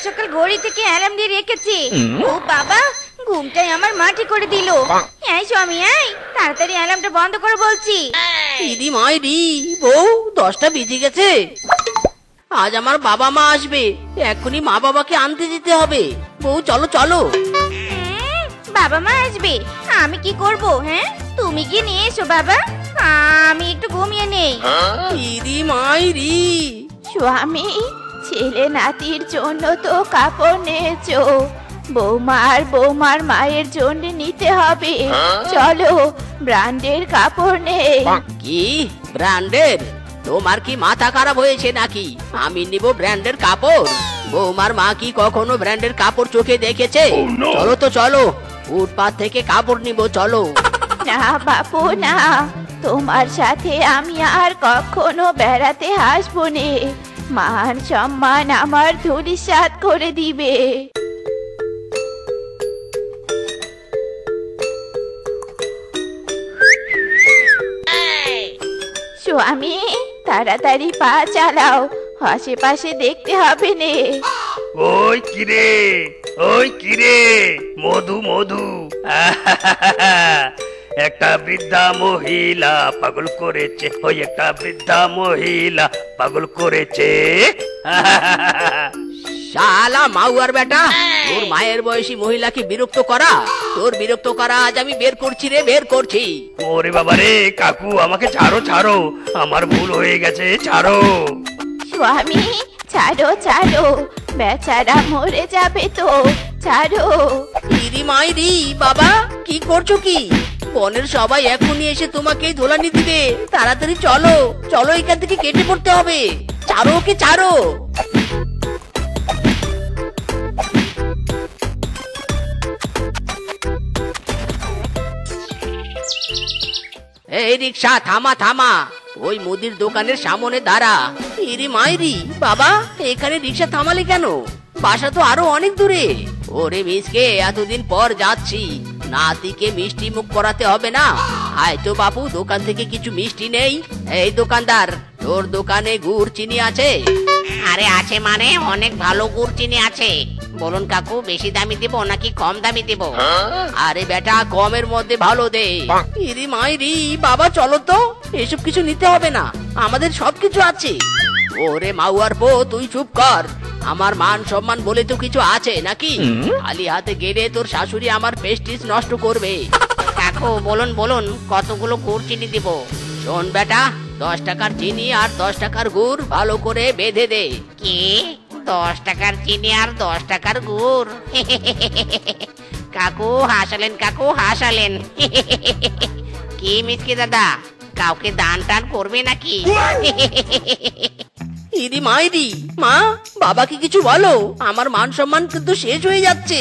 সকাল ঘড়ি থেকে অ্যালার্ম দিয়ে রেখেছি। ও বাবা, ঘুমটাই আমার মাটি করে দিল। এই স্বামী, এই তাড়াতাড়ি অ্যালার্মটা বন্ধ করে বলছি। ইদি মাইরি, বউ 10টা বেজে গেছে। আজ আমার বাবা মা আসবে, এখনই মা বাবাকে আনতে যেতে হবে। বউ চলো চলো। বাবা মা আসবে, আমি কি করব? হ্যাঁ, তুমি কি নিয়ে এসো বাবা, আমি একটু ঘুমিয়ে নেই। ইদি মাইরি। স্বামী, ছেলে নাতির জন্য তো কাপড় নিয়েছো, বৌমার মায়ের জন্য নিতে হবে। চলো, ব্র্যান্ডের কাপড় নেই। কি ব্র্যান্ডের? তোমার কি মাথা খারাপ হয়েছে নাকি? আমি নিব ব্র্যান্ডের কাপড়? বৌমার মা কি কখনো ব্র্যান্ডের কাপড় চোখে দেখেছে? চলো তো চলো, ফুটপাত থেকে কাপড় নিব, চলো। না বাপু না, তোমার সাথে আমি আর কখনো বেড়াতে আসবো নে। মান সম্মান আমার ধূলিসাৎ করে দিবে। স্বামী, তাড়াতাড়ি পা চালাও, আশেপাশে দেখতে হবে নে। ওই কিরে, ওই কিরে, মধু মধু। একটা বৃদ্ধা মহিলা পাগল করেছে, ওই একটা বৃদ্ধা মহিলা পাগল করেছে। শালা মাউয়ার বেটা, তোর মায়ের বয়সী মহিলাকে বিরক্ত করা, তোর বিরক্ত করা আজ আমি বের করছি রে, বের করছি। ওরে বাবা রে, কাকু আমাকে ছাড়ো ছাড়ো, আমার ভুল হয়ে গেছে, ছাড়ো। স্বামী, ছাড়ো ছাড়ো, বেচারা মরে যাবে তো, ছাড়ো। ইদি মাইরি, বাবা কি করছো কি? বনের সবাই এখনই এসে তোমাকে ধোলানি দিবে, তাড়াতাড়ি চলো চলো, এখান থেকে কেটে পড়তে হবে। ছাড়ো ওকে, ছাড়ো। এই রিক্সা, থামা থামা, ওই মুদির দোকানের সামনে দাঁড়া। ইরি মাইরি, বাবা এখানে রিক্সা থামালে কেন? বাসা তো আরো অনেক দূরে। ওরে মিসকে, এতদিন পর যাচ্ছি, নাতিকে মিষ্টি মুখ করাতে হবে না? আয় তো বাপু, দোকান থেকে কিছু মিষ্টি নেই। এই দোকানদার, তোর দোকানে গুড় চিনি আছে? আরে আছে মানে, অনেক ভালো গুড় চিনি আছে। বলুন কাকু, বেশি দামি দিব নাকি কম দামি দিব? আরে বেটা, কমের মধ্যে ভালো দে। ইরি মাইরি, বাবা চলো তো, এসব কিছু নিতে হবে না, আমাদের সবকিছু আছে। ওরে মাউয়ার পো, তুই চুপ কর। আমার মান সম্মান বলে তো কিছু আছে নাকি? খালি হাতে গেলে তোর শাশুড়ি আমার প্রেস্টিজ নষ্ট করবে। কাকু বলুন বলুন, কতগুলো গুড় চিনি দিব? শোন বেটা, 10 টাকার চিনি আর 10 টাকার গুড় ভালো করে বেঁধে দে। কি 10 টাকার চিনি আর 10 টাকার গুড়? কাকু হাসালেন, কাকু হাসালেন। কি মিসকে দাদা, কাউকে দান টান করবে নাকি? ইদি মাইরি, মা বাবাকে কিছু বলো, আমার মান সম্মান কিন্তু শেষ হয়ে যাচ্ছে।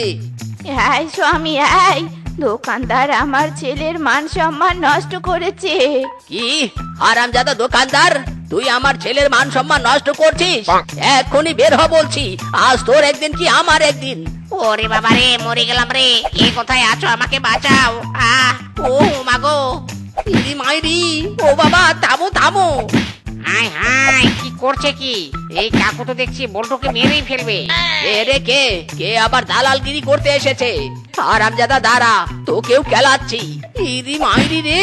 এই স্বামী, এই দোকানদার আমার ছেলের মান সম্মান নষ্ট করেছে। কি হারামজাদা দোকানদার, তুই আমার ছেলের মান সম্মান নষ্ট করছিস? এখনই বের হ বলছি, আজ তোর একদিন কি আমার একদিন। ওরে বাবা রে, মরে গেলাম রে। কে কোথায় আছো, আমাকে বাঁচাও। ও মাগো। ইদি মাইরি, ও বাবা থামো থামো। হাই হাই, কি করছে কি? এই কাকু তো দেখছি বল্টুকে মেরেই ফেলবে। রে কে কে আবার দালালগিরি করতে এসেছে? হারামজাদা দাঁড়া, তোকেও খেলাচ্ছি। ইদি মাইরি রে,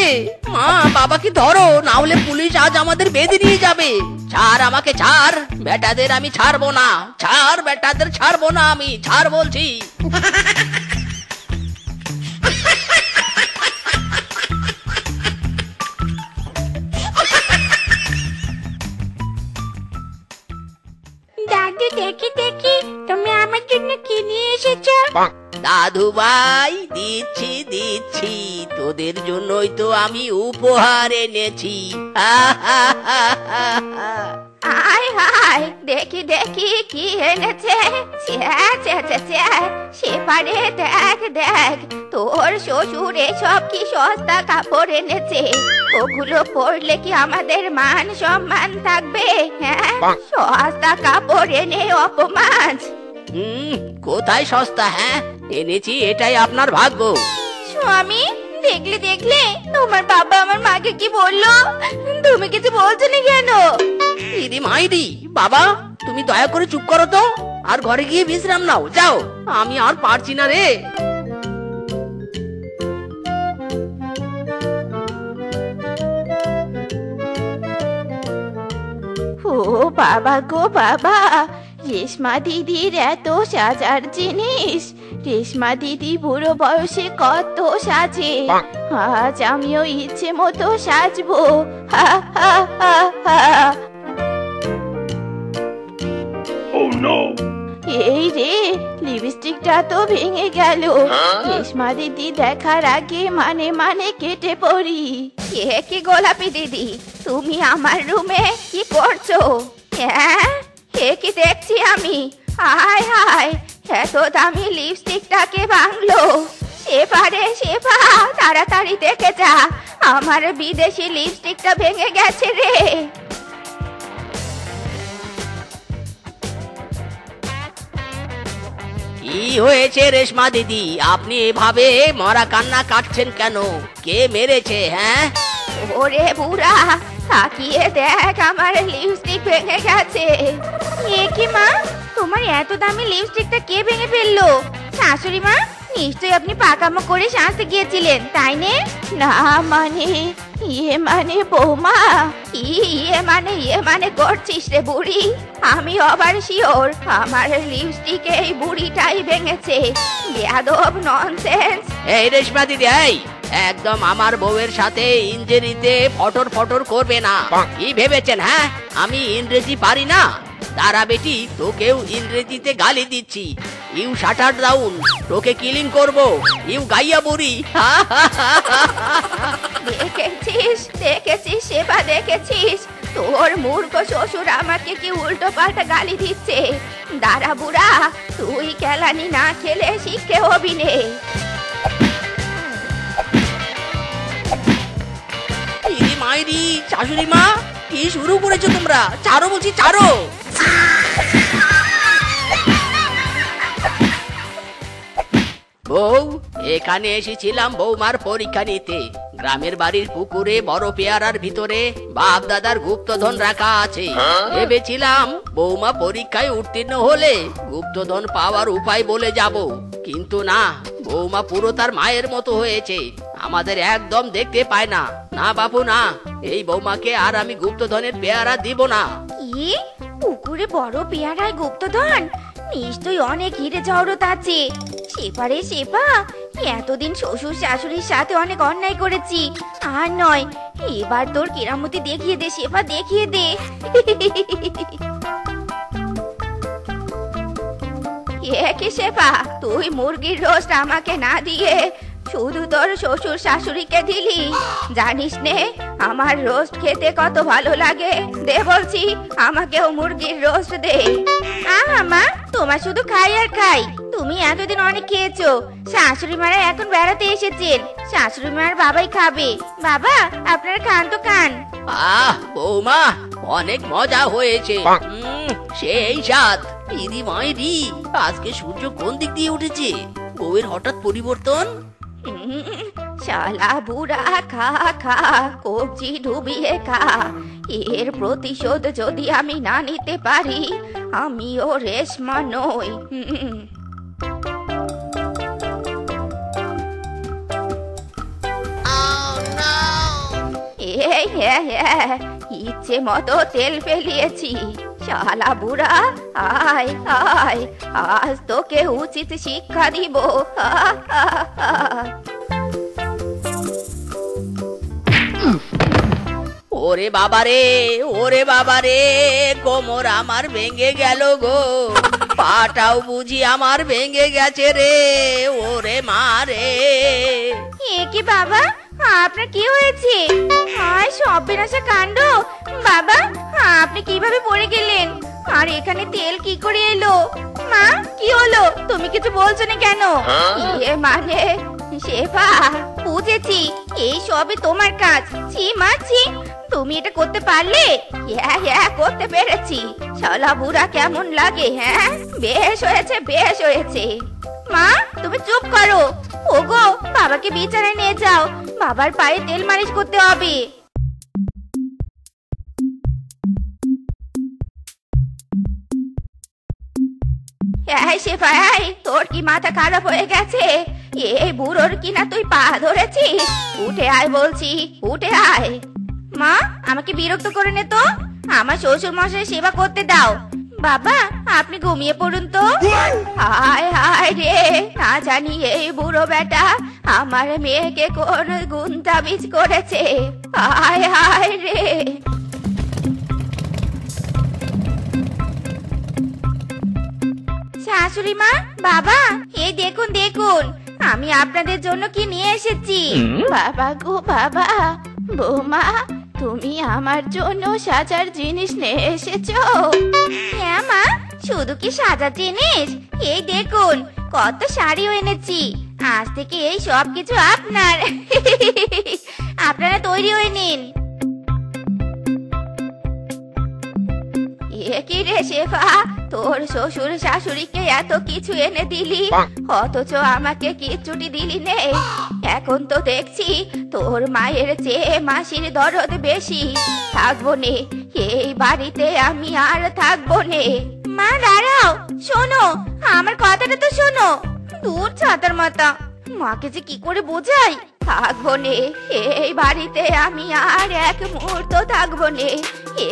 মা বাবাকে ধরো, না হলে পুলিশ আজ আমাদের বেঁধে নিয়ে যাবে। ছাড় আমাকে, ছাড়, বেটাদের আমি ছাড়বো না, ছাড়, বেটাদের ছাড়বো না আমি, ছাড় বলছি। দাদু, দেখি দেখি তুমি আমার জন্য কি নিয়ে এসেছো? দাদু ভাই, দিচ্ছি দিচ্ছি, তোদের জন্যই তো আমি উপহার এনেছি। আয় হায়, দেখি দেখি কি এনেছে। সেপারে দেখ দেখ, তোর শ্বশুর এসব কি সস্তা কাপড় এনেছে। ওগুলো পরলে কি আমাদের মান সম্মান থাকবে? হ্যাঁ, সস্তা কাপড় এনে অপমান। কোথায় সস্তা? হ্যাঁ এনেছি, এটাই আপনার ভাগ্য। স্বামী, দেখলে দেখলে তোমার বাবা আমার মাকে কি বললো? তুমি কিছু বলছো না কেন? ইদি মাইরি, বাবা তুমি দয়া করে চুপ করো তো। আর ঘরে গিয়ে বিশ্রাম নাও, যাও। আমি আর পারছি না রে। ও বাবা গো বাবা, রেশমা দিদির এত সাজার জিনিস। রেশমা দিদি বুড়ো বয়সে কত সাজে, আজ আমিও ইচ্ছে মতো সাজবো। হা হা হা হা। এই রে, লিপস্টিকটা তো ভেঙে গেল। রেশমা দিদি দেখার আগে মানে মানে কেটে পড়ি। এ কি গোলাপি দিদি, তুমি আমার রুমে কি করছো? হ্যাঁ, এ কি দেখছি আমি? হায় হায়, এত দামি লিপস্টিকটাকে ভাঙলো। সেপারে সেপা, তাড়াতাড়ি দেখে যা, আমার বিদেশি লিপস্টিকটা ভেঙে গেছে রে। কি হয়েছে রেশমা দিদি, আপনি এভাবে মরা কান্না কাটছেন কেন? কে মেরেছে? হ্যাঁ, ওরে বুড়া, তাকিয়ে দেখ, আমার লিপস্টিক ভেঙে গেছে। এ কি মা, তোমার এত দামি লিপস্টিকটা কে ভেঙে ফেললো? শাশুড়ি মা, নিশ্চয়ই আপনি পাকামো করে সাজতে গিয়েছিলেন, তাই নে? না মানে, ইয়ে মানে বৌমা, ইয়ে মানে করছিস রে বুড়ি? আমি আবার শিওর আমার লিপস্টিক এই বুড়িটাই ভেঙেছে। বেয়াদব, ননসেন্স। এই রেশমা দিদি, এই একদম আমার বউয়ের সাথে ইংরেজিতে ফটর ফটর করবে না। কি ভেবেছেন? হ্যাঁ, আমি ইংরেজি পারি না? তারা বেটি, তোকেও ইংরেজিতে গালি দিচ্ছি। ইউ শাটার ডাউন, তোকে কিলিং করব। ইউ গাইয়া বুড়ি। দেখেছিস সেবা, দেখেছিস তোর মূর্খ শ্বশুর আমাকে কি উল্টো পাল্টা গালি দিচ্ছে। দাঁড়া বুড়া, তুই কেলানি না খেলে শিখতে হবি নে। ইরি মাইরি, শাশুড়ি মা, কি শুরু করেছো তোমরা? ছাড়ো বলছি, ছাড়ো। বউ, এখানে এসেছিলাম বৌমার পরীক্ষা নিতে। গ্রামের বাড়ির পুকুরে বড় পেয়ারার ভিতরে বাপ দাদার গুপ্তধন রাখা আছে। ভেবেছিলাম বৌমা পরীক্ষায় উত্তীর্ণ হলে গুপ্তধন পাওয়ার উপায় বলে যাব, কিন্তু না, বৌমা পুরো তার মায়ের মতো হয়েছে, আমাদের একদম দেখতে পায় না। না বাপু না, এই বৌমাকে আর আমি গুপ্তধনের পেয়ারা দিব না। কি? পুকুরে বড় পেয়ারায় গুপ্তধন? নিশ্চয়ই অনেক হিরে জহরত আছে। সেপারে সেপা, এতদিন শ্বশুর শাশুড়ির সাথে অনেক অন্যায় করেছি, আর নয়, এবার তোর কেরামতি দেখিয়ে দে সেপা, দেখিয়ে দে। কি সেপা, তুই মুরগির রোস্ট আমাকে না দিয়ে শুধু তোর শ্বশুর শাশুড়িকে দিলি? জানিস নে আমার রোস্ট খেতে কত ভালো লাগে? দে বলছি, আমাকেও মুরগির রোস্ট দে। মা, তোমার শুধু খাই আর খাই। তুমি এতদিন অনেক খেয়েছো, শাশুড়ি মারা এখন বেড়াতে এসেছেন, শাশুড়ি মার বাবাই খাবে। বাবা, আপনারা খান তো খান। আহ বৌমা, অনেক মজা হয়েছে। সেই স্বাদ। ইদি মাইরি, আজকে সূর্য কোন দিক দিয়ে উঠেছে? বউয়ের হঠাৎ পরিবর্তন। শালা বুড়া, খা খা, কবজি ডুবিয়ে খা। এর প্রতিশোধ যদি আমি না নিতে পারি, আমিও রেশমা নই। ইচ্ছে মতো তেল ফেলিয়েছি। শালা বুড়া, আয় আয়, আজ তোকে উচিত শিক্ষা দিব। ওরে বাবারে, ওরে বাবারে, কোমর আমার ভেঙে গেল গো, পাটাও বুঝি আমার ভেঙে গেছে রে। ওরে মা রে। এ কি বাবা, আপনার কি হয়েছে? হায় সর্বনাশা কাণ্ড! বাবা, আপনি কিভাবে পড়ে গেলেন? আর এখানে তেল কি করে এলো? মা, কি হলো? তুমি কিছু বলছো না কেন? ইয়ে মানে শেফা, বুঝেছি, এই সবে তোমার কাজ। ছি মা, ছি, তুমি এটা করতে পারলে? হ্যাঁ করতে পেরেছি। শালা বুড়া কেমন লাগে? হ্যাঁ, বেশ হয়েছে, বেশ হয়েছে। মা, তুমি চুপ করো। ওগো, বাবাকে বিছানায় নিয়ে যাও, বাবার পায়ে তেল মালিশ করতে হবে। এই শেফা, এই তোর কি মাথা খারাপ হয়ে গেছে? এই বুড়োর কিনা তুই পা ধরেছিস? উঠে আয় বলছি, উঠে আয়। মা, আমাকে বিরক্ত করে নে তো। আমার শ্বশুর মশাই সেবা করতে দাও। বাবা, আপনি ঘুমিয়ে পড়ুন তো। হায় হায় রে, না জানি এই বুড়ো বেটা আমার মেয়েকে কোন গুন্তাবিজ করেছে। হায় হায় রে। শাশুড়ি মা, বাবা, এই দেখুন দেখুন, আমি আপনাদের জন্য কি নিয়ে এসেছি। বাবা গো বাবা, বৌমা তুমি আমার জন্য সাজার জিনিস নিয়ে এসেছো? হ্যাঁ মা, শুধু কি সাজার জিনিস, এই দেখুন কত শাড়িও এনেছি। আজ থেকে এই সব কিছু আপনার। আপনারা তৈরি হয়ে নিন। এ কি রে শেফা, তোর শ্বশুর শাশুড়িকে এত কিছু এনে দিলি, অথচ আমাকে কিচ্ছুটি দিলি নে। এখন তো দেখছি তোর মায়ের চেয়ে মাসির দরদ বেশি। থাকবো নে, এই বাড়িতে আমি আর থাকবো নে। মা দাঁড়াও, শোনো, আমার কথাটা তো শোনো। দূর ছাতার মাথা, মাকে যে কি করে বোঝাই। থাকবো নে, এই বাড়িতে আমি আর এক মুহূর্ত থাকবো নে,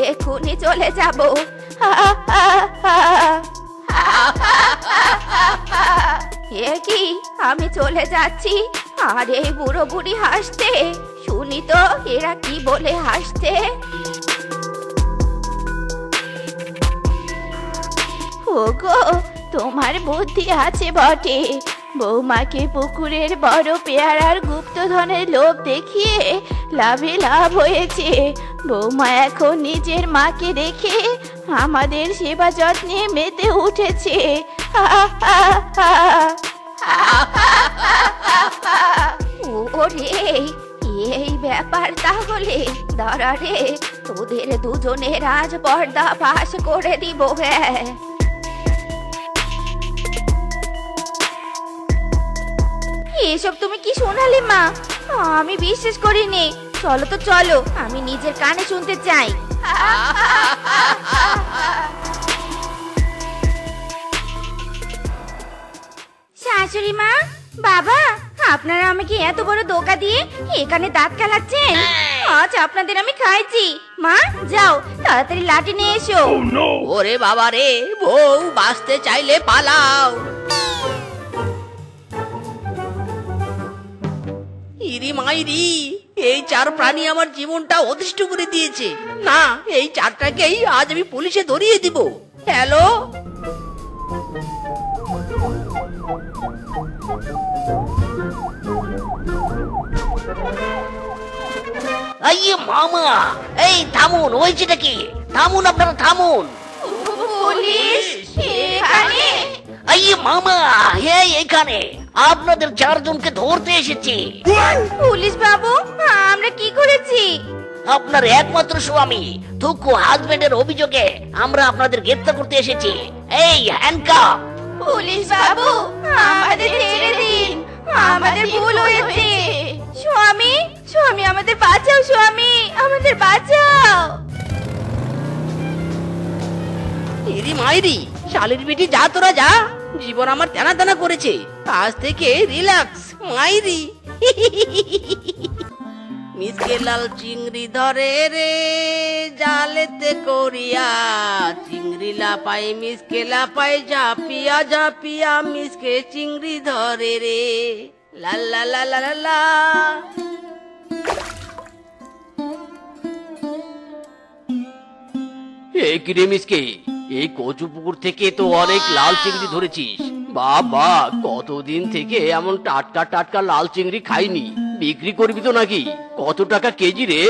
এক্ষুনি চলে যাবো। এ কি, আমি চলে যাচ্ছি আর এই বুড়ো বুড়ি হাসতে? শুনি তো এরা কি বলে হাসতে। ওগো, তোমার বুদ্ধি আছে বটে। বৌমাকে পুকুরের বড় পেয়ারার গুপ্তধনের লোভ দেখিয়ে লাভে লাভ হয়েছে। বৌমা এখন নিজের মাকে রেখে আমাদের সেবা যত্নে মেতে উঠেছে। ওরে, এই ব্যাপার তাহলে। দাঁড়া রে, তোদের দুজনের আজ পর্দা ফাঁস করে দিব। হ্যাঁ, এসব তুমি কি শোনালে মা? আমি বিশ্বাস করিনি। চলো তো চলো, আমি নিজের কানে শুনতে চাই। শাশুড়ি মা, বাবা, আপনারা আমাকে এত বড় ধোঁকা দিয়ে এখানে দাঁত খেলাচ্ছেন। আজ আপনাদের আমি খাইছি। মা যাও, তাড়াতাড়ি লাঠি নিয়ে এসো। ওরে বাবা রে, বউ বাঁচতে চাইলে পালাও। ইরি মাইরি, এই চার প্রাণী আমার জীবনটা অতিষ্ঠ করে দিয়েছে। না, এই চারটাকেই আজ আমি পুলিশে ধরিয়ে দিব। হ্যালো, আইয়ে মামা, এই থামুন, হয়েছেটা কি? থামুন, আপনারা থামুন। পুলিশ এখানে? আইয়ে মামা, এই এখানে আপনাদের চারজনকে ধরতে এসেছি। পুলিশ বাবু, আমরা কি করেছি? আপনার একমাত্র স্বামী থুকু হাজবেন্ডের অভিযোগে আমরা আপনাদের গ্রেফতার করতে এসেছি। এই হ্যান্ডকাপ। পুলিশ বাবু, আমাদের ছেড়ে দিন, আমাদের ভুল হয়েছে। স্বামী, স্বামী আমাদের বাঁচাও, স্বামী আমাদের বাঁচাও। ইরি মাইরি, শালির বেটি, যা তোরা যা। জীবন আমার টানা টানা করেছে। আজ থেকে রিল্যাক্স মাইরি। মিসকে লাল চিংড়ি ধরে রে জালেতে করিয়া, চিংড়ি লাপাই মিসকে লাপাই, ঝাপিয়া ঝাপিয়া মিসকে চিংড়ি ধরে রে। লা লা লা লা লা লা। এই কি রে মিসকে, এই কচু পুকুর থেকে তো অনেক লাল চিংড়ি ধরেছিস। বাবা, কতদিন থেকে এমন টাটকা টাটকা লাল চিংড়ি খাইনি। বিক্রি করবি তো নাকি? কত টাকা কেজি রে?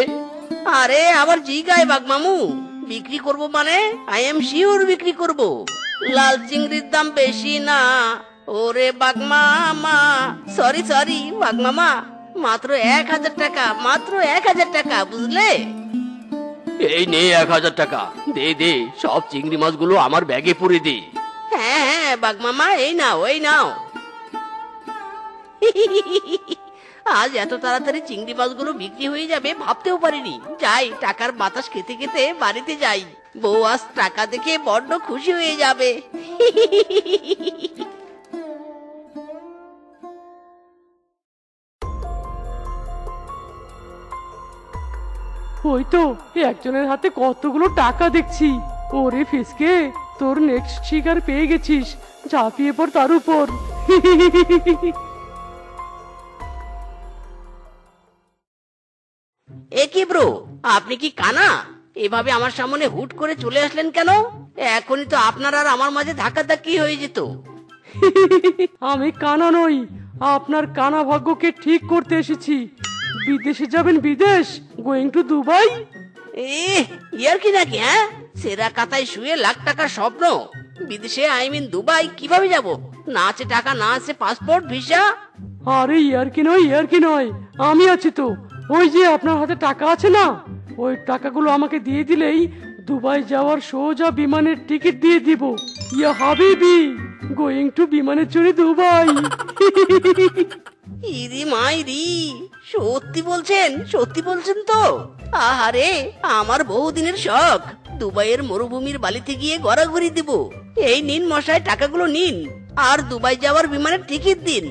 আরে আমার জিগায় বাঘ মামু, বিক্রি করব মানে আই এম শিওর বিক্রি করব। লাল চিংড়ির দাম বেশি না। ওরে বাঘ মামা, সরি সরি বাঘ মামা, মাত্র 1000 টাকা, মাত্র 1000 টাকা, বুঝলে? এই নে 1000 টাকা, দে দে, সব চিংড়ি মাছগুলো আমার ব্যাগে পুরে দে। হ্যাঁ হ্যাঁ বাঘ মামা, এই নাও এই নাও। আজ এত তাড়াতাড়ি চিংড়ি মাছগুলো বিক্রি হয়ে যাবে ভাবতেও পারিনি। যাই, টাকার বাতাস খেতে খেতে বাড়িতে যাই। বউ আজ টাকা দেখে বড্ড খুশি হয়ে যাবে। ওই তো একজনের হাতে কতগুলো টাকা দেখছি। ওরে ফিসকে, তোর নেক্সট শিকার পেয়ে গেছিস, ঝাঁপিয়ে পড় তার উপর। এ কি ব্রো, আপনি কি কানা? এভাবে আমার সামনে হুট করে চলে আসলেন কেন? এখনই তো আপনার আর আমার মাঝে ধাক্কাধাক্কি হয়ে যেত। আমি কানা নই, আপনার কানা ভাগ্যকে ঠিক করতে এসেছি। বিদেশে যাবেন? বিদেশ? Going to Dubai? ইয়ার কি নাকি? হ্যাঁ, সেরা কাতায় শুয়ে লাখ টাকার স্বপ্ন। বিদেশে দুবাই কিভাবে যাব? না আছে টাকা, না আছে পাসপোর্ট ভিসা। আরে ইয়ার কি নয়, ইয়ার কি নয়, আমি আছি তো। ওই যে আপনার হাতে টাকা আছে না, ওই টাকাগুলো আমাকে দিয়ে দিলেই দুবাই যাওয়ার সোজা বিমানের টিকিট দিয়ে দিব। ইয়া হাবিবি, গোয়িং টু বিমানে চড়ে দুবাই। ইরি মাইরি, সত্যি বলছেন? সত্যি বলছেন তো? আহারে, আমার বহুদিনের শখ, দুবাইয়ের মরুভূমির বালিতে গিয়ে ঘোরাঘুরি দিব। এই নিন মশাই, টাকাগুলো নিন, আর দুবাই যাওয়ার বিমানের টিকিট দিন।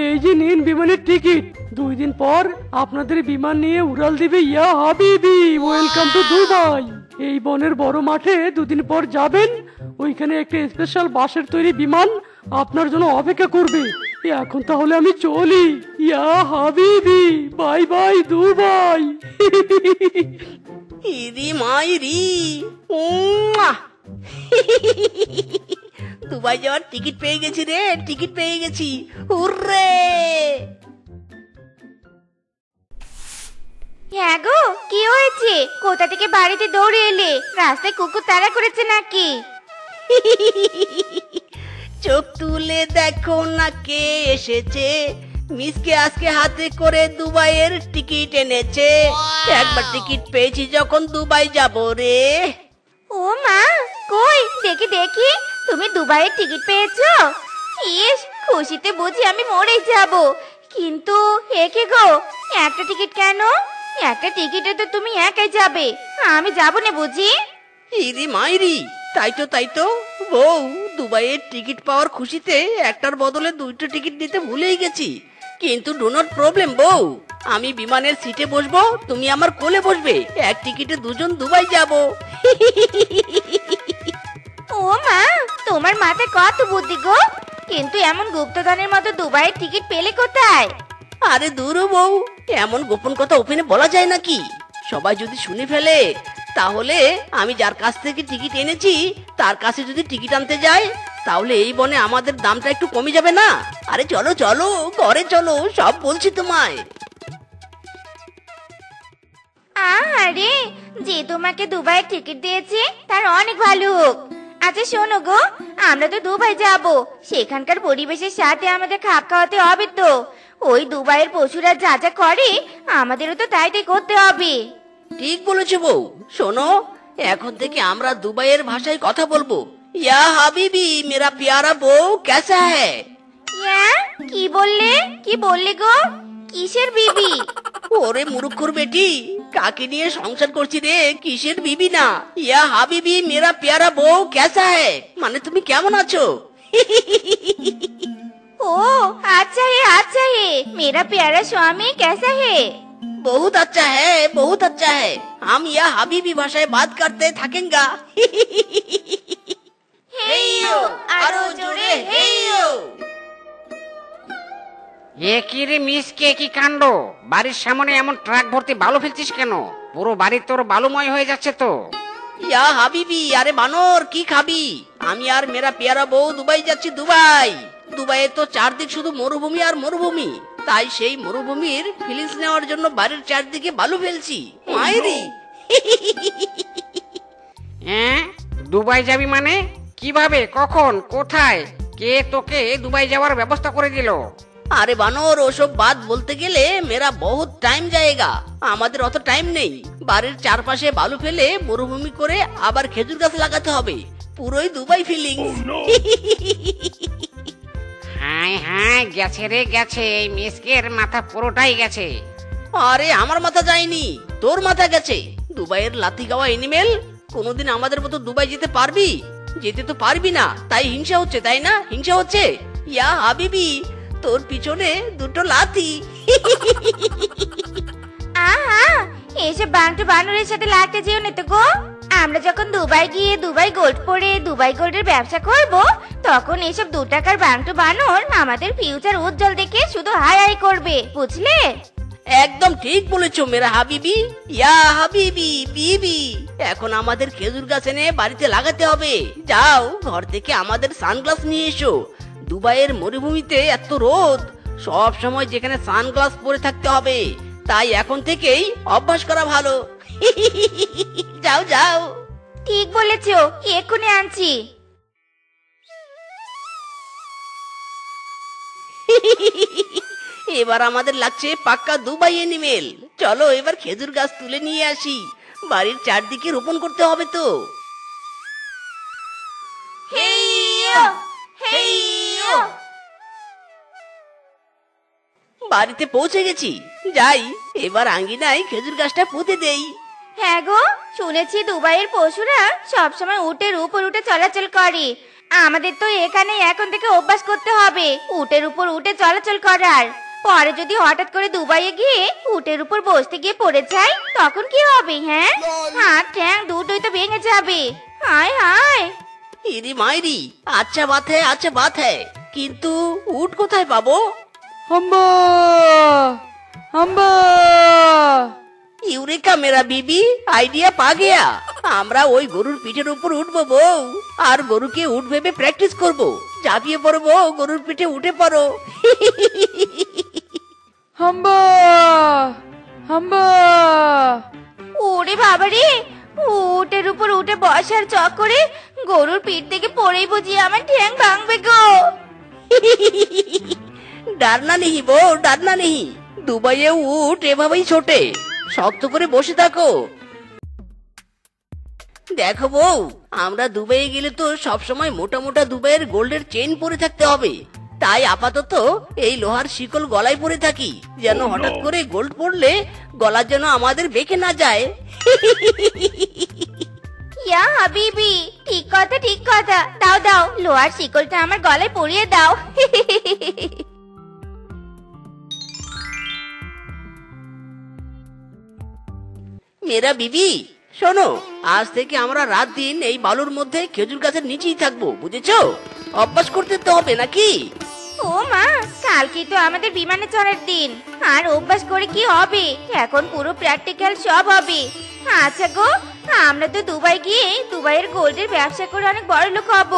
এই যে নিন বিমানের টিকিট। 2 দিন পর আপনাদের বিমান নিয়ে উড়াল দিবে। ইয়া হাবিবি, ওয়েলকাম টু দুবাই। এই বনের বড় মাঠে 2 দিন পর যাবেন, ওইখানে একটা স্পেশাল বাঁশের তৈরি বিমান আপনার জন্য অপেক্ষা করবে। এখন তাহলে আমি চলি। ইয়া হাবিবি, বাই বাই দুবাই। ইরি মাইরি, দুবাই যাওয়ার টিকিট পেয়ে গেছি রে, টিকিট পেয়ে গেছি। হুররে! হ্যাঁ গো, কি হয়েছে? কোথা থেকে বাড়িতে দৌড়ে এলে? রাস্তায় কুকুর তাড়া করেছে নাকি? চোখ তুলে দেখো না কে এসেছে, মিসকে আজকে হাতে করে দুবাইয়ের টিকিট এনেছে। একবার টিকিট পেয়েছি যখন দুবাই যাব রে। ও মা, কই দেখি দেখি, তুমি দুবাইয়ের টিকিট পেয়েছো? ইস, খুশিতে বুঝি আমি মরেই যাব। কিন্তু একে গো, একটা টিকিট কেন? একটা টিকিটে তো তুমি একাই যাবে, আমি যাব না বুঝি? ইরি মাইরি, তাই তো তাই তো। বউ, দুবাইয়ের টিকিট পাওয়ার খুশিতে একটার বদলে 2টা টিকিট নিতে ভুলেই গেছি। কিন্তু ডো নট প্রবলেম বউ, আমি বিমানের সিটে বসবো, তুমি আমার কোলে বসবে। এক টিকিটে 2 জন দুবাই যাব। ও মা, তোমার মাথায় কত বুদ্ধি গো! কিন্তু এমন গুপ্তধনের মতো দুবাইয়ের টিকিট পেলে কোথায়? আরে দূর বউ, এমন গোপন কথা ওপেনে বলা যায় নাকি? সবাই যদি শুনে ফেলে, তাহলে আমি যার কাছ থেকে টিকিট এনেছি তার কাছে যদি টিকিট আনতে যাই, তাহলে এই বনে আমাদের দামটা একটু কমে যাবে না? আরে চলো চলো, ঘরে চলো, সব বলছি তোমায়। আরে, যে তোমাকে দুবাইয়ের টিকিট দিয়েছে তার অনেক ভালো হোক। আচ্ছা শোনো গো, আমরা তো দুবাই যাব, সেখানকার পরিবেশের সাথে আমাদের খাপ খাওয়াতে হবে তো। ওই দুবাইয়ের পশুরা যা যা করে, আমাদেরও তো তাই তাই করতে হবে। ঠিক বলেছো বউ। শোনো, এখন থেকে আমরা দুবাইয়ের ভাষায় কথা বলবো। ইয়া হাবিবি, মেরা প্যারা বউ কেসা হ্যায়? ইয়া, কি বললে? কি বললে গো? কিসের বিবি? ওরে মুরুক্ষুর বেটি, কাকে নিয়ে সংসার করছি রে? কিসের বিবি না, ইয়া হাবিবি মেরা প্যারা বউ কেসা হ্যায়, মানে তুমি কেমন আছো? ও अच्छा है, मेरा प्यारा स्वामी कैसा है? बहुत अच्छा है, बहुत अच्छा है। हम यह हबीबी भाषाएं बात करते थकेंगा। हेयो, आरो जोरे हेयो। এ কি রে মিসকে, কি কাণ্ড! বাড়ির সামনে এমন ট্রাক ভর্তি বালু ফেলছিস কেন? পুরো বাড়ি তোর বালুময় হয়ে যাচ্ছে তো। ইয়া হাবিবি, আরে বানর, কি খাবি? আমি আর মেরা পেয়ারা বউ দুবাই যাচ্ছি। দুবাই, দুবাইয়ে তো চারদিক শুধু মরুভূমি আর মরুভূমি, তাই সেই মরুভূমির ফিলিংস নেওয়ার জন্য বাড়ির চারদিকে বালু ফেলছি। মায়েরি! হ্যাঁ, দুবাই যাবি মানে? কিভাবে, কখন, কোথায়, কে তোকে দুবাই যাওয়ার ব্যবস্থা করে দিল? আরে বানর, ওসব বাদ বলতে গেলে মেরা বহুত টাইম যায়গা। আমাদের অত টাইম নেই। বাড়ির চারপাশে বালু ফেলে মরুভূমি করে আবার খেজুর গাছ লাগাতে হবে। পুরোই দুবাই ফিলিংস। হাই হাই, গেছে রে গেছে, এই মিসকের মাথা পুরোটাই গেছে। আরে আমার মাথা যায়নি, তোর মাথা গেছে। দুবাইয়ের লাথি গাওয়া এনিমেল, কোনোদিন আমাদের মতো দুবাই যেতে পারবি? যেতে তো পারবি না, তাই হিংসা হচ্ছে, তাই না? হিংসা হচ্ছে। ইয়া হাবিবি, তোর পিছনে দুটো লাথি। আহা, এসব বান্টু বানরের সাথে লাগতে যেও না তো গো। আমরা যখন দুবাই গিয়ে দুবাই গোল্ড পরে দুবাই গোল্ডের ব্যবসা করব, তখন এসব 2 টাকার বান্টু বানর আমাদের ফিউচার উজ্জ্বল দেখে শুধু হাই হাই করবে, বুঝলে? একদম ঠিক বলেছো মেরা হাবিবি, ইয়া হাবিবি বিবি। এখন আমাদের খেজুর গাছ এনে বাড়িতে লাগাতে হবে। যাও, ঘর থেকে আমাদের সানগ্লাস নিয়ে এসো। দুবাইয়ের মরুভূমিতে এত রোদ, সব সময় যেখানে সানগ্লাস পরে থাকতে হবে, তাই এখন থেকেই অভ্যাস করা ভালো। যাও যাও। ঠিক বলেছো, এক্ষুনি আনছি। এবার আমাদের লাগছে পাক্কা দুবাই এনিমেল। চলো এবার খেজুর গাছ তুলে নিয়ে আসি, বাড়ির চারদিকে রোপণ করতে হবে তো। হেইয়ো, হেইয়ো। বাড়িতে পৌঁছে গেছি, যাই এবার আঙ্গিনায় খেজুর গাছটা পুঁতে দেই। হ্যাঁ গো, শুনেছি দুবাইয়ের পশুরা সবসময় উটের উপর উঠে চলাচল করে। আমাদের তো এখানে এখন থেকে অভ্যাস করতে হবে উটের উপর উঠে চলাচল করার। পরে যদি হঠাৎ করে দুবাইয়ে গিয়ে উটের উপর বসতে গিয়ে পড়ে যাই, তখন কি হবে? হ্যাঁ, হাত ঠ্যাং দুটোই তো ভেঙে যাবে। হায় হায়। ইরি মাইরি, আচ্ছা বাত হ্যায়, কিন্তু উট কোথায় পাবো? হাম্বা হাম্বা। ইউরেকা মেরা বিবি, আইডিয়া পা গেয়া। আমরা ওই গরুর পিঠের উপর উঠবো বউ, আর গরুকে উঠ ভেবে প্র্যাকটিস করবো। ঝাঁপিয়ে পড়বো, গরুর পিঠে উঠে পড়ো। হাম্বা হাম্বা। ওরে বাবারে, উটের উপর উঠে বসার চক্করে গরুর পিঠ থেকে পড়েই বুঝি আমার ঠ্যাং ভাঙবে গো। ডারনা নেহি বউ, ডারনা নেহি। দুবাইয়ে উট এভাবেই ছোটে, শক্ত করে বসে থাকো। দেখো বউ, আমরা দুবাইয়ে গেলে তো সবসময় মোটা মোটা দুবাইয়ের গোল্ডের চেইন পরে থাকতে হবে। তাই আপাতত এই লোহার শিকল গলায় পরে থাকি, যেন হঠাৎ করে গোল্ড পরলে গলা যেন আমাদের বেঁকে না যায়। ইয়া হাবিবি, ঠিক কথা ঠিক কথা। দাও দাও, লোহার শিকলটা আমার গলায় পরিয়ে দাও। মেরা বিবি, শোনো, আজ থেকে আমরা রাত দিন এই বালুর মধ্যে খেজুর গাছের নিচেই থাকবো, বুঝেছো? অভ্যাস করতে তো হবে নাকি? ও মা, কালকে তো আমাদের বিমানে চড়ার দিন, আর অভ্যাস করে কি হবে? এখন পুরো প্র্যাকটিক্যাল সব হবে। আচ্ছা গো, আমরা তো দুবাই গিয়ে দুবাইয়ের গোল্ডের ব্যবসা করে অনেক বড় লোক হব।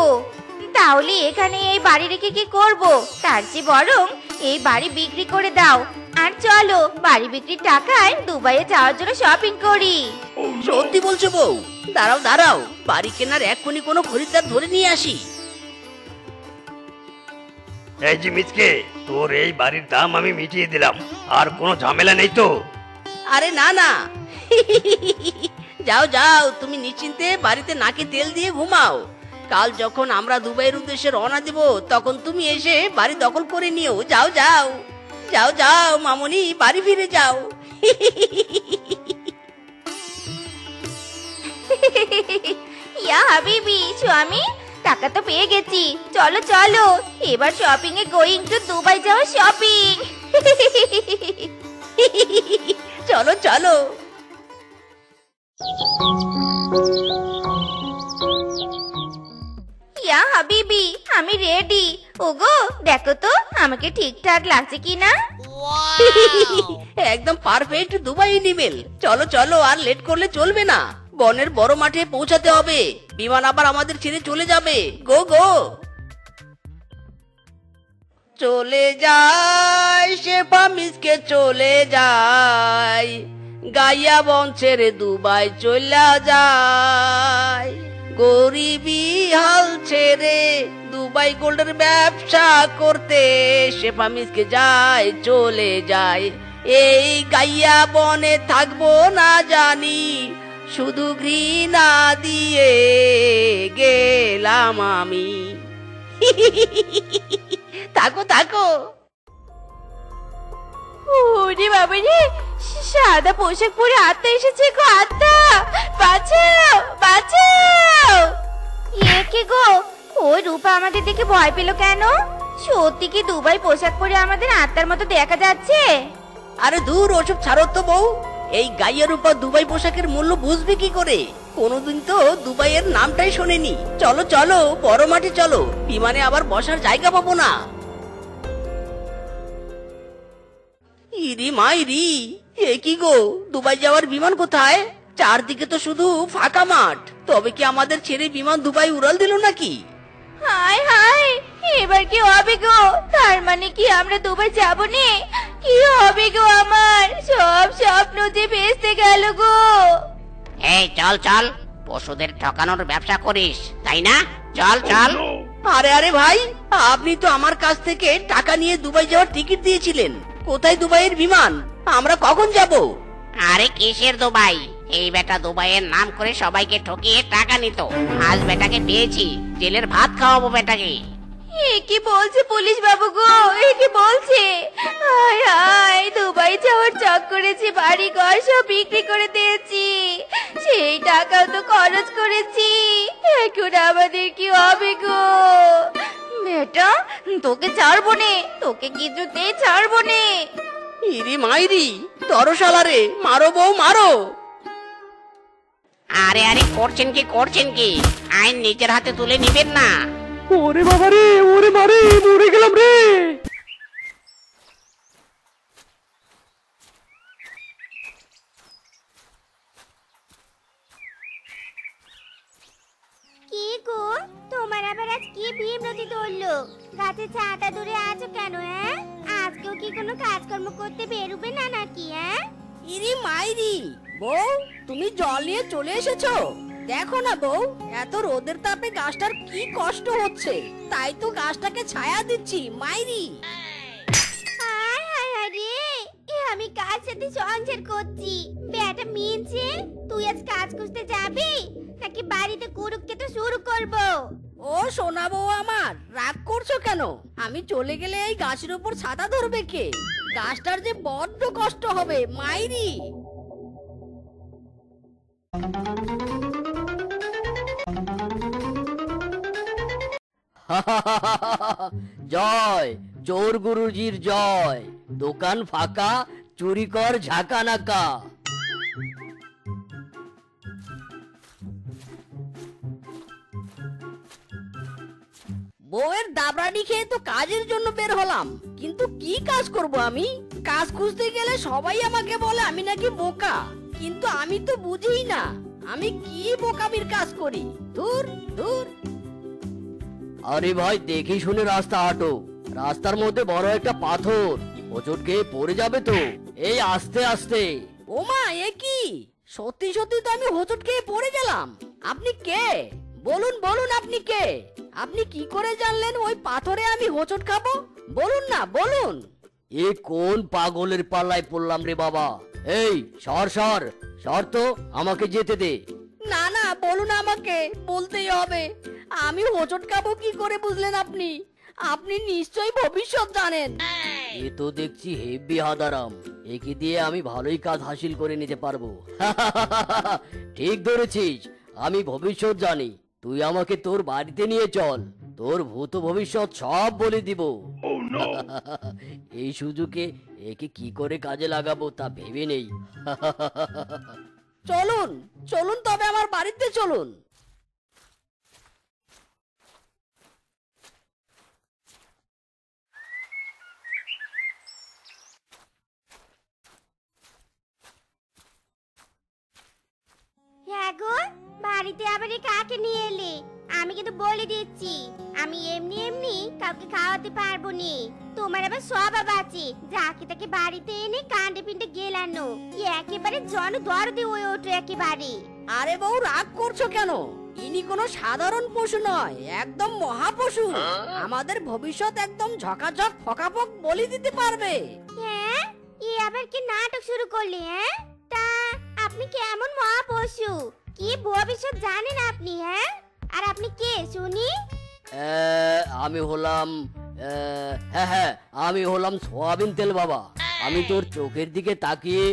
তাহলে এখানে এই বাড়ি রেখে কি করব? তার চেয়ে বরং এই বাড়ি বিক্রি করে দাও, আর চলো বাড়ি বিক্রির টাকায় দুবাইয়ে যাওয়ার জন্য শপিং করি। সত্যি বলছো বউ? দাঁড়াও দাঁড়াও, বাড়ি কেনার এক্ষুনি কোনো খরিদ্দার ধরে নিয়ে আসি। এই যে মিচকে, তোর এই বাড়ির দাম আমি মিটিয়ে দিলাম, আর কোনো ঝামেলা নেই তো? আরে না না, যাও যাও, তুমি নিশ্চিন্তে বাড়িতে নাকে তেল দিয়ে ঘুমাও। কাল যখন আমরা দুবাইয়ের উদ্দেশ্যে রওনা দেব, তখন তুমি এসে বাড়ি দখল করে নিও। যাও যাও যাও যাও মামনি, বাড়ি ফিরে যাও। ইয়া হাবিবি, স্বামী, টাকা তো পেয়ে গেছি। চলো চলো, এবার shopping A going to Dubai যাওয়া শপিং। চলো চলো। ইয়া হাবিবি, আমি রেডি। ওগো, দেখো তো আমাকে ঠিকঠাক লাগছে কিনা। একদম পারফেক্ট দুবাই এনিমেল। চলো চলো, আর লেট করলে চলবে না। বনের বড় মাঠে পৌঁছাতে হবে, বিমান আবার আমাদের ছেড়ে চলে যাবে। গো গো। চলে যায় শেফা মিসকে, চলে যায় গাইয়া বন ছেড়ে দুবাই চলে যায়। গরিবি হাল ছেড়ে দুবাই গোল্ডের ব্যবসা করতে শেফা মিসকে যায়, চলে যায়। এই গাইয়া বনে থাকবো না জানি, শুধু ঘৃণা দিয়ে গেলাম আমি। থাকো থাকো। ওরে বাবা রে, সাদা পোশাক পরে আত্মা এসেছে গো, আত্মা বাঁচাও বাঁচাও। এ কি গো, ওই রূপা আমাদের দেখে ভয় পেল কেন? সত্যি কি দুবাই পোশাক পরে আমাদের আত্মার মতো দেখা যাচ্ছে? আরে দূর, ওসব ছাড়ো তো বউ। এই গাইয়ের উপর দুবাই পোশাকের মূল্য বুঝবে কি করে? কোনোদিন তো দুবাইয়ের নামটাই শোনেনি। চলো চলো, বড় মাঠে চলো, বিমানে আবার বসার জায়গা পাবো না। ইরি মাইরি, এ কি গো, দুবাই যাওয়ার বিমান কোথায়? চারদিকে তো শুধু ফাঁকা মাঠ। তবে কি আমাদের ছেড়ে বিমান দুবাই উড়াল দিল নাকি? হায় হায়, এবার কি হবে গো? তার মানে কি আমরা দুবাই যাব নে? কি হবে গো আমার? সব স্বপ্ন যে ভেস্তে গেল গো। এই চল চল, পশুদের ঠকানোর ব্যবসা করিস তাই না? চল চল। আরে আরে ভাই, আপনি তো আমার কাছ থেকে টাকা নিয়ে দুবাই যাওয়ার টিকিট দিয়েছিলেন। কোথায় দুবাইয়ের বিমান? আমরা কখন যাব? আরে কিসের দুবাই? এই বেটা দুবাইয়ের নাম করে সবাইকে ঠকিয়ে টাকা নিত। আজ বেটাকে পেয়েছি, জেলের ভাত খাওয়াবো বেটাকে। এ কি বলছে পুলিশ বাবু গো? এ কি বলছে? হায় হায়, দুবাই যাওয়ার চক্করে যে বাড়ি ঘর সব বিক্রি করে দিয়েছি, সেই টাকাও তো খরচ করেছি। এখন আমাদের কি হবে গো? বেটা, তোকে ছাড়বো নে, তোকে কিছুতেই ছাড়বো নে। ইরি মাইরি, তরশালারে, মারো বউ মারো। আরে আরে করছেন কি? আইন নিজের হাতে তুলে নিবেন না। ওরে বাবা রে, ওরে মারে, মরে গেলাম রে। কি গো, তোমার আবার আজ কি বিমরতি ধরলো? গাছে ছাতা ধরে আছো কেন? আজকেও কি কোনো কাজকর্ম করতে বেরোবে না নাকি? ইরি মাইরি, বউ তুমি জল নিয়ে চলে এসেছো? দেখো না বউ, এত রোদের তাপে গাছটার কি কষ্ট হচ্ছে, তাই তো গাছটাকে ছায়া দিচ্ছি। মাইরি, হায় হায় হায় রে, আমি কার সাথে সংসার করছি? বেটা মিনছে, তুই আজ কাজ খুঁজতে যাবি নাকি বাড়িতে কুরুক্ষেত্র শুরু করব? ও সোনা বউ আমার, রাগ করছো কেন? আমি চলে গেলে এই গাছের উপর ছাতা ধরবে কে? গাছটার যে বড্ড কষ্ট হবে। মাইরি, জয় চোর গুরুজির জয়। দোকান ফাঁকা, চুরি কর ঝাঁকা নাকা। বউয়ের দাবরানি খেয়ে তো কাজের জন্য বের হলাম, কিন্তু কি কাজ করব আমি? কাজ খুঁজতে গেলে সবাই আমাকে বলে আমি নাকি বোকা, কিন্তু আমি তো বুঝিই না আমি কি বোকামির কাজ করি। দূর দূর। আরে ভাই, দেখে শুনে রাস্তা হাঁটো। রাস্তার মধ্যে বড় একটা পাথর, হোঁচট খেয়ে পড়ে যাবে তো। এই আস্তে আস্তে। ওমা, এ কি? সত্যি সত্যি তো আমি হোঁচট খেয়ে পড়ে গেলাম। আপনি কে? বলুন বলুন, আপনি কে? আপনি কি করে জানলেন ওই পাথরে আমি হোঁচট খাবো? বলুন না, বলুন। এ কোন পাগলের পাল্লায় পড়লাম রে বাবা। এই সর সর সর তো, আমাকে যেতে দে। না না, বলুন, আমাকে বলতেই হবে। আমি হোঁচট খাবো কি করে বুঝলেন আপনি? আপনি নিশ্চয়ই ভবিষ্যৎ জানেন। এ তো দেখছি হেব্বি হাদারাম। একে দিয়ে আমি ভালোই কাজ হাসিল করে নিতে পারবো। ঠিক ধরেছিস, আমি ভবিষ্যৎ জানি। তুই আমাকে তোর বাড়িতে নিয়ে চল, তোর ভূত ভবিষ্যৎ সব বলে দিব। এই সুযোগে একে কি করে কাজে লাগাবো তা ভেবে নেই। চলুন চলুন, তবে আমার বাড়িতে চলুন। হ্যাঁ গো, বাড়িতে আবার এই কাকে নিয়ে এলে? আমি কিন্তু বলে দিচ্ছি, আমি এমনি এমনি কাউকে খাওয়াতে পারবো নি। তোমার আবার স্বভাব আছে যাকে তাকে বাড়িতে এনে কাণ্ডে পিণ্ডে গেলানো। একেবারে জনদরদি হয়ে ওঠো একেবারে। আরে বউ, রাগ করছো কেন? ইনি কোনো সাধারণ পশু নয়, একদম মহাপশু। আমাদের ভবিষ্যৎ একদম ঝকাঝক ফকাফক বলে দিতে পারবে। হ্যাঁ, এ আবার কি নাটক শুরু করলে? তা আপনি কেমন মহাপশু? কি ভবিষ্যৎ জানেন আপনি? আর আপনি কে শুনি? আমি হলাম হ্যাঁ, আমি হলাম সোয়াবিন তেল বাবা। আমি তোর চোখের দিকে তাকিয়ে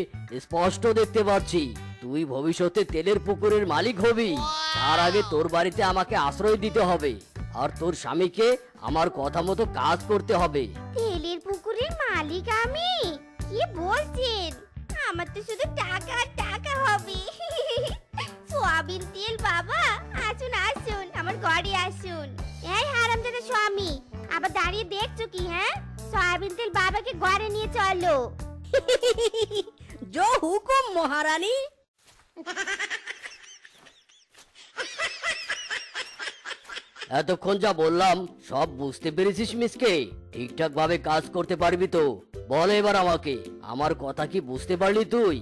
স্পষ্ট দেখতে পাচ্ছি তুই ভবিষ্যতে তেলের পুকুরের মালিক হবি, তার আগে তোর বাড়িতে আমাকে আশ্রয় দিতে হবে আর তোর স্বামীকে আমার কথা মতো কাজ করতে হবে। তেলের পুকুরের মালিক আমি? কি বলছেন? আমার তো শুধু টাকা আর টাকা হবে। সোয়াবিন তেল বাবা, আসুন আসুন, আমার ঘরে আসুন। এই হারামজাদা স্বামী, আবার দাঁড়িয়ে দেখছো কি? হ্যাঁ, সোয়াবিন তেল বাবাকে ঘরে নিয়ে চলো। जो हुकुम महारानी। এতক্ষণ যা বললাম সব বুঝতে পেরেছিস মিসকে? ঠিকঠাক ভাবে কাজ করতে পারবি তো? বল এবার আমাকে, আমার কথা কি বুঝতে পারলি তুই?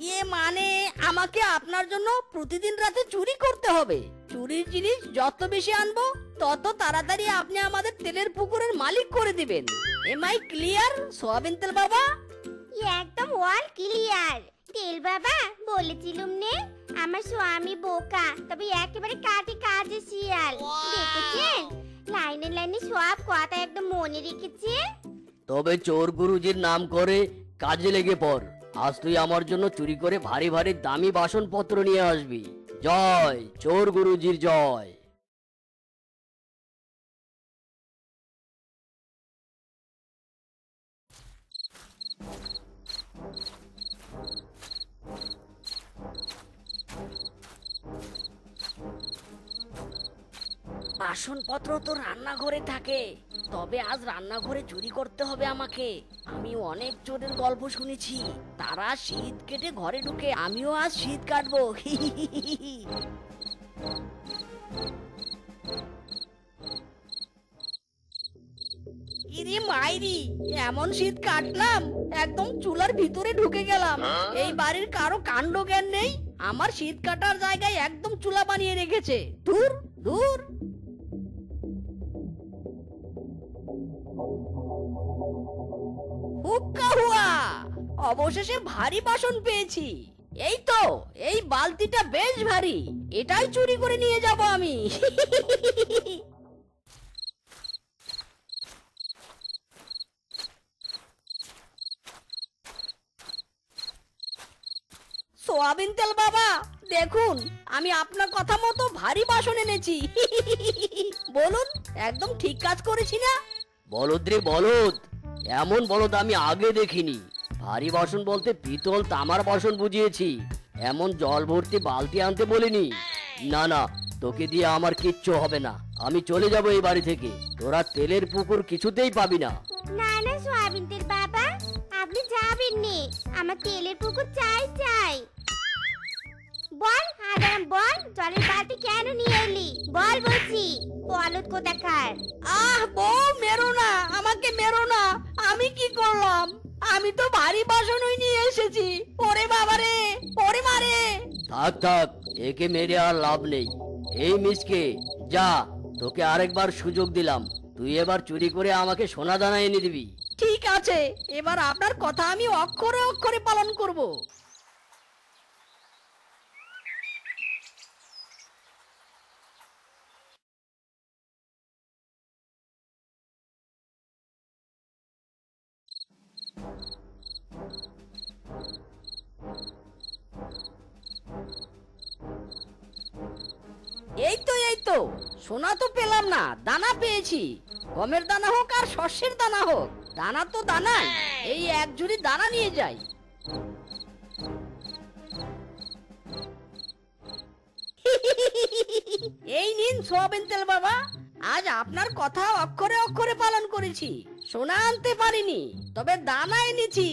ये माने আমাকে আপনার জন্য প্রতিদিন রাতে চুরি করতে হবে। চুরির জিনিস যত বেশি আনবো তত তাড়াতাড়ি আপনি আমাদের তেলের পুকুরের মালিক করে দিবেন। এম আই ক্লিয়ার সোয়াবিন তেল বাবা? একদম ওয়াল ক্লিয়ার। তেল বাবা, বলেছিলুম নে আমার স্বামী বোকা, তবে একেবারে কাটে কাজে শিয়াল। দেখেছেন, লাইনে লাইনে সব কথা একদম মনে রেখেছে। তবে চোর গুরুজির নাম করে কাজে লেগে পড়। আজ তুই আমার জন্য চুরি করে ভারী ভারী দামি বাসনপত্র নিয়ে আসবি। জয় চোর গুরুজির জয়। বাসনপত্র তো রান্নাঘরে থাকে, তবে আজ রান্নাঘরে চুরি করতে হবে আমাকে। আমি অনেক চোরের গল্প শুনেছি, তারা শীত কেটে ঘরে ঢুকে, আমিও আজ শীত কাটবো। ইরে মাইরি, এমন শীত কাটলাম একদম চুলার ভিতরে ঢুকে গেলাম। এই বাড়ির কারো কাণ্ড জ্ঞান নেই, আমার শীত কাটার জায়গায় একদম চুলা বানিয়ে রেখেছে। দূর দূর। হুক্কা হুয়া, অবশেষে ভারী বাসন পেয়েছি। এই তো, এই বালতিটা বেশ ভারী, এটাই চুরি করে নিয়ে যাব আমি। সোয়াবিন তেল বাবা, দেখুন আমি আপনার কথা মতো ভারী বাসন এনেছি। বলুন, একদম ঠিক কাজ করেছি না? বলদ রে বলদ, এমন বলদ আমি আগে দেখিনি। ভারী বাসন বলতে পিতল তামার বাসন বুঝিয়েছি, এমন জল ভর্তি বালতি আনতে বলিনি। না না, তোকে দিয়ে আমার কিচ্ছু হবে না। আমি চলে যাব এই বাড়ি থেকে। তোরা তেলের পুকুর কিছুতেই পাবি না। না না সোয়াবিন তেল বাবা, আপনি যাবেন নি, আমার তেলের পুকুর চাই চাই। বল আদাম, বল জলের বালতি কেন নিয়ে এলি? বল বলছি, বলদ কোথাকার। আহ বউ, মেরো না, আমাকে মেরো না। আমি কি করলাম? আমি তো ভারী বাসনই নিয়ে এসেছি। ওরে বাবা রে, ওরে মারে। থাক থাক, একে মেরে আর লাভ নেই। এই মিসকে, যা, তোকে আরেকবার সুযোগ দিলাম। তুই এবার চুরি করে আমাকে সোনা দানা এনে দিবি। ঠিক আছে, এবার আপনার কথা আমি অক্ষরে অক্ষরে পালন করব। এই তো এই তো, সোনা তো পেলাম না, দানা পেয়েছি। গমের দানা হোক আর শস্যের দানা হোক, দানা তো দানাই। এই এক ঝুড়ি দানা নিয়ে যাই। এই নিন সোয়াবিন তেল বাবা, আজ আপনার কথা অক্ষরে অক্ষরে পালন করেছি। সোনা আনতে পারিনি, তবে দানা এনেছি।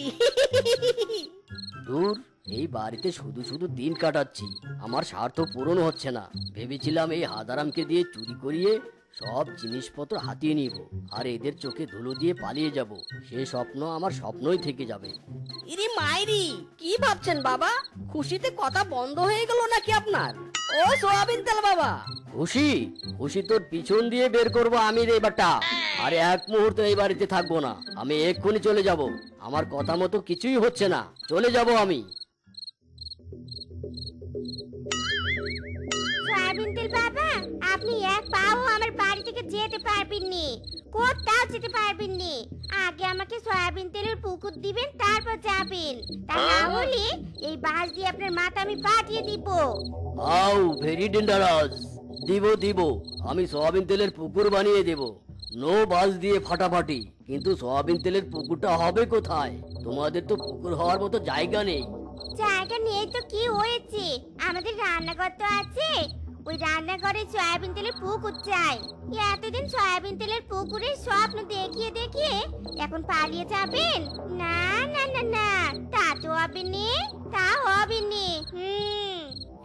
দূর, এই বাড়িতে শুধু শুধু দিন কাটাচ্ছি, আমার স্বার্থ পূরণ হচ্ছে না। ভেবেছিলাম এই হাদারামকে দিয়ে চুরি করিয়ে সব জিনিসপত্র হাতিয়ে নিব আর এদের চোখে ধুলো দিয়ে পালিয়ে যাব। সে স্বপ্ন আমার স্বপ্নই থেকে যাবে। ইরি মাইরি, কি ভাবছেন বাবা? খুশিতে কথা বন্ধ হয়ে গেল নাকি আপনার? ও সোয়াবিন তেল বাবা, খুশি? খুশি তোর পিছন দিয়ে বের করবো আমি রে বাটা। আরে এক মুহূর্ত এই বাড়িতে থাকবো না, আমি এক্ষুনি চলে যাব। আমার কথা মতো কিছুই হচ্ছে না, চলে যাব আমি। সোয়াবিন তেল বাবা, আপনি এক পাও আমার বাড়ি থেকে যেতে পারবেন নি। কোথাও যেতে পারবেন নি। আগে আমাকে সয়াবিন তেলের পুকুর দিবেন, তারপর যাবেন। তা না হলে এই বাঁশ দিয়ে আপনার মাথা আমি ফাটিয়ে দিব। আউ ভেরি ডেঞ্জারাস। দিব দিব, আমি সয়াবিন তেলের পুকুর বানিয়ে দেব। নো বাস দিয়ে ফাটাফাটি, কিন্তু সয়াবিন তেলের পুকুরটা হবে কোথায়? তোমাদের তো পুকুর হওয়ার মতো জায়গা নেই। জায়গা নেই তো কি হয়েছে, আমাদের রান্নাঘর তো আছে। ওই রান্নাঘরে সয়াবিন তেলের পুকুর চাই। এতদিন সয়াবিন তেলের পুকুরের স্বপ্ন দেখিয়ে দেখিয়ে এখন পালিয়ে যাবেন? না না না না, তা তো হবে নি, তা হবে নি।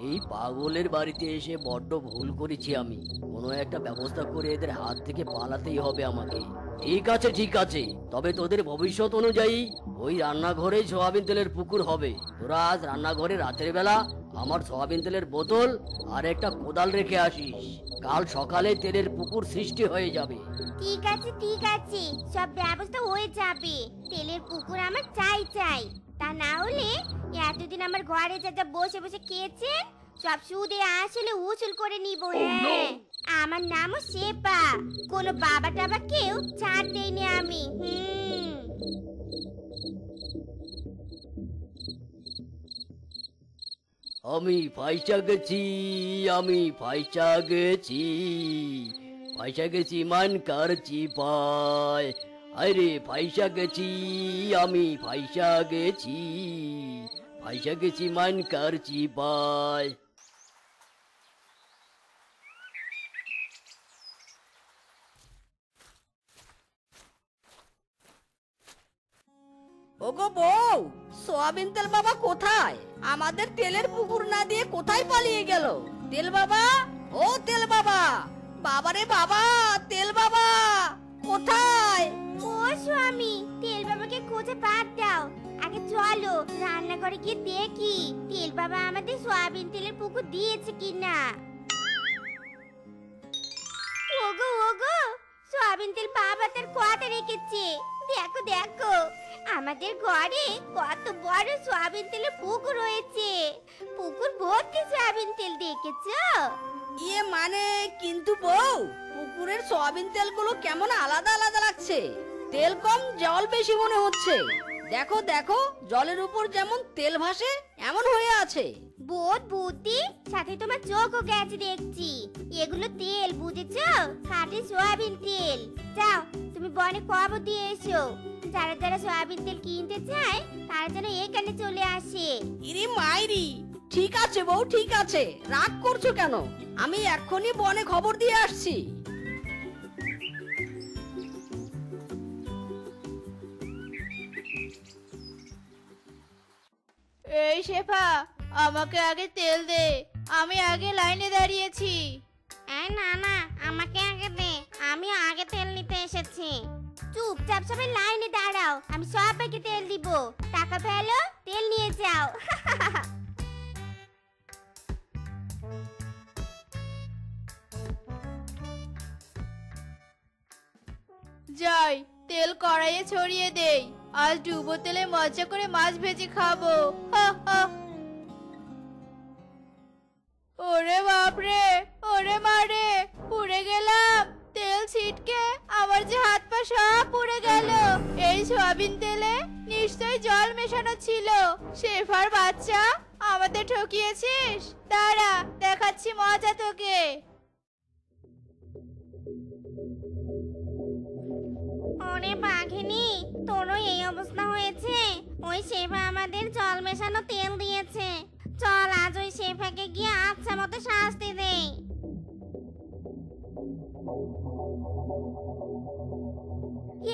এই পাগলের বাড়িতে এসে বড্ড ভুল করেছি আমি। কোনো একটা ব্যবস্থা করে এদের হাত থেকে পালাতেই হবে আমাকে। ঠিক আছে ঠিক আছে, তবে তোদের ভবিষ্যৎ অনুযায়ী ওই রান্নাঘরেই সয়াবিন তেলের পুকুর হবে। তোরা আজ রান্নাঘরে রাতের বেলা আমার সয়াবিন তেলের বোতল আর একটা কোদাল রেখে আসিস। কাল সকালে তেলের পুকুর সৃষ্টি হয়ে যাবে। ঠিক আছে ঠিক আছে, সব ব্যবস্থা হয়ে যাবে। তেলের পুকুর আমার চাই চাই। তা না হলে এতদিন আমার ঘরে যা যা বসে বসে খেয়েছেন সব সুদে আসলে উসুল করে নিব। হ্যাঁ, আমার নামও শেফা, কোনো বাবা টাবা কেউ ছাড় দেয়নি আমি। আমি পয়সা গেছি, আমি পয়সা গেছি, পয়সা গেছি মান করছি পায়। আরে পয়সা গেছি, আমি পয়সা গেছি, পয়সা গেছি মান করছি পায়। ওগো বউ, সোয়াবিন তেল বাবা কোথায়? আমাদের তেলের পুকুর না দিয়ে কোথায় পালিয়ে গেল? তেল বাবা, ও তেল বাবা, বাবারে বাবা, তেল বাবা কোথায়? ও স্বামী, তেল বাবাকে খোঁজে বাদ দাও। আগে চলো রান্নাঘরে গিয়ে দেখি তেল বাবা আমাদের সয়াবিন তেলের পুকুর দিয়েছে কিনা। ওগো ওগো, সয়াবিন তেল বাবা তার কথা রেখেছে। দেখো দেখো, আমাদের ঘরে কত বড় সয়াবিন তেলের পুকুর রয়েছে। পুকুর ভর্তি সয়াবিন তেল, দেখেছো? ইয়ে মানে, কিন্তু বউ, পুকুরের সয়াবিন তেলগুলো কেমন আলাদা আলাদা লাগছে। তেল কম জল বেশি মনে হচ্ছে। দেখো দেখো, জলের উপর যেমন তেল ভাসে এমন হয়ে আছে। বোধ বুদ্ধি সাথে তোমার চোখও গেছে দেখছি। এগুলো তেল, বুঝেছো? খাঁটি সয়াবিন তেল। যাও তুমি বনে খবর দিয়ে এসো, যারা যারা সয়াবিন তেল কিনতে চায় তারা যেন এখানে চলে আসে। ইরে মাইরি, ঠিক আছে বউ, ঠিক আছে, রাগ করছো কেন? আমি এক্ষুনি বনে খবর দিয়ে আসছি। এই শেফা, আমাকে আগে তেল দে, আমি আগে লাইনে দাঁড়িয়েছি। এই না না, আমাকে আগে দে, আমি আগে তেল নিতে এসেছি। চুপচাপ সবাই লাইনে দাঁড়াও, আমি সবাইকে তেল দিব। টাকা ফেলো, তেল নিয়ে যাও। যাই, তেল কড়াইয়ে ছড়িয়ে দেই। আজ ডুবো তেলে মজা করে মাছ ভেজে খাবো। হা হা। ওরে বাপরে, ওরে মারে, পুড়ে গেলাম। তেল ছিটকে আমার যে হাত পা সব পুড়ে গেল। এই সয়াবিন তেলে নিশ্চয়ই জল মেশানো ছিল। শেফার বাচ্চা, আমাদের ঠকিয়েছিস। দাঁড়া, দেখাচ্ছি মজা তোকে। ওরে বাঘিনী, তোরও এই অবস্থা হয়েছে? ওই শেফা আমাদের জল মেশানো তেল দিয়েছে। চল আজ ওই শেফাকে গিয়ে আচ্ছা মতো শাস্তি দেই।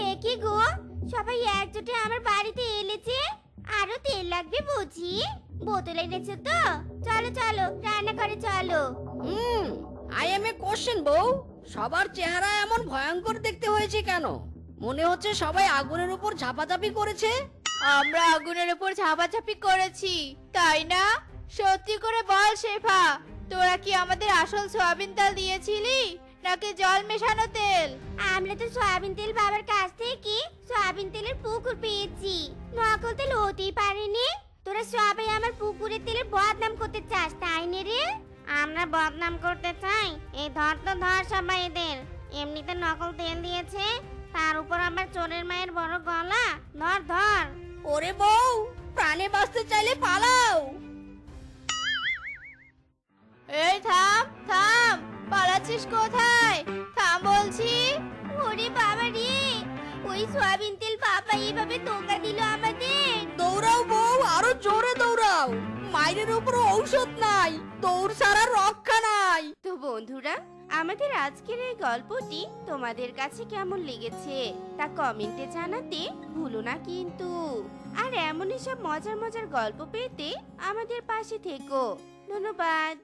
এ কি গো, সবাই একজোটে আমার বাড়িতে এলেছে। আরো তেল লাগবে বুঝি? বোতল এনেছো তো? চলো চলো রান্না করে চলো। আই এম এ কোশ্চেন বউ, সবার চেহারা এমন ভয়ঙ্কর দেখতে হয়েছে কেন? মনে হচ্ছে সবাই আগুনের উপর ঝাপাঝাপি করেছে। আমরা আগুনের উপর ঝাপাঝাপি করেছি, তাই না? সত্যি করে বল শেফা, তোরা কি আমাদের আসল সয়াবিন তেল দিয়েছিলি নাকি জল মেশানো তেল? আমরা তো সয়াবিন তেল বাবার কাছ থেকে সয়াবিন তেলের পুকুর পেয়েছি, নকল তেল হতেই পারেনি। তোরা সবাই আমার পুকুরের তেলের বদনাম করতে চাস, তাই না রে? আমরা বদনাম করতে চাই? এই ধর তো ধর সবাই এদের। এমনিতে নকল তেল দিয়েছে, তার উপর আবার চোরের মায়ের বড় গলা। ধর ধর। ওরে বউ, প্রাণে বাঁচতে চাইলে পালাও। এই থাম থাম, পালাচ্ছিস কোথায়? থাম বলছি। ওরে বাবা রে, ওই সয়াবিন তেল পাপা এইভাবে ধোকা দিল আমাদের। দৌড়াও বউ, আরো জোরে দৌড়াও। মায়ের উপর ঔষধ নাই, দৌড় ছাড়া রক্ষা নাই। তো বন্ধুরা, আমাদের আজকের এই গল্পটি তোমাদের কাছে কেমন লেগেছে তা কমেন্টে জানাতে ভুলো না কিন্তু। আর এমনই সব মজার মজার গল্প পেতে আমাদের পাশে থেকো। ধন্যবাদ।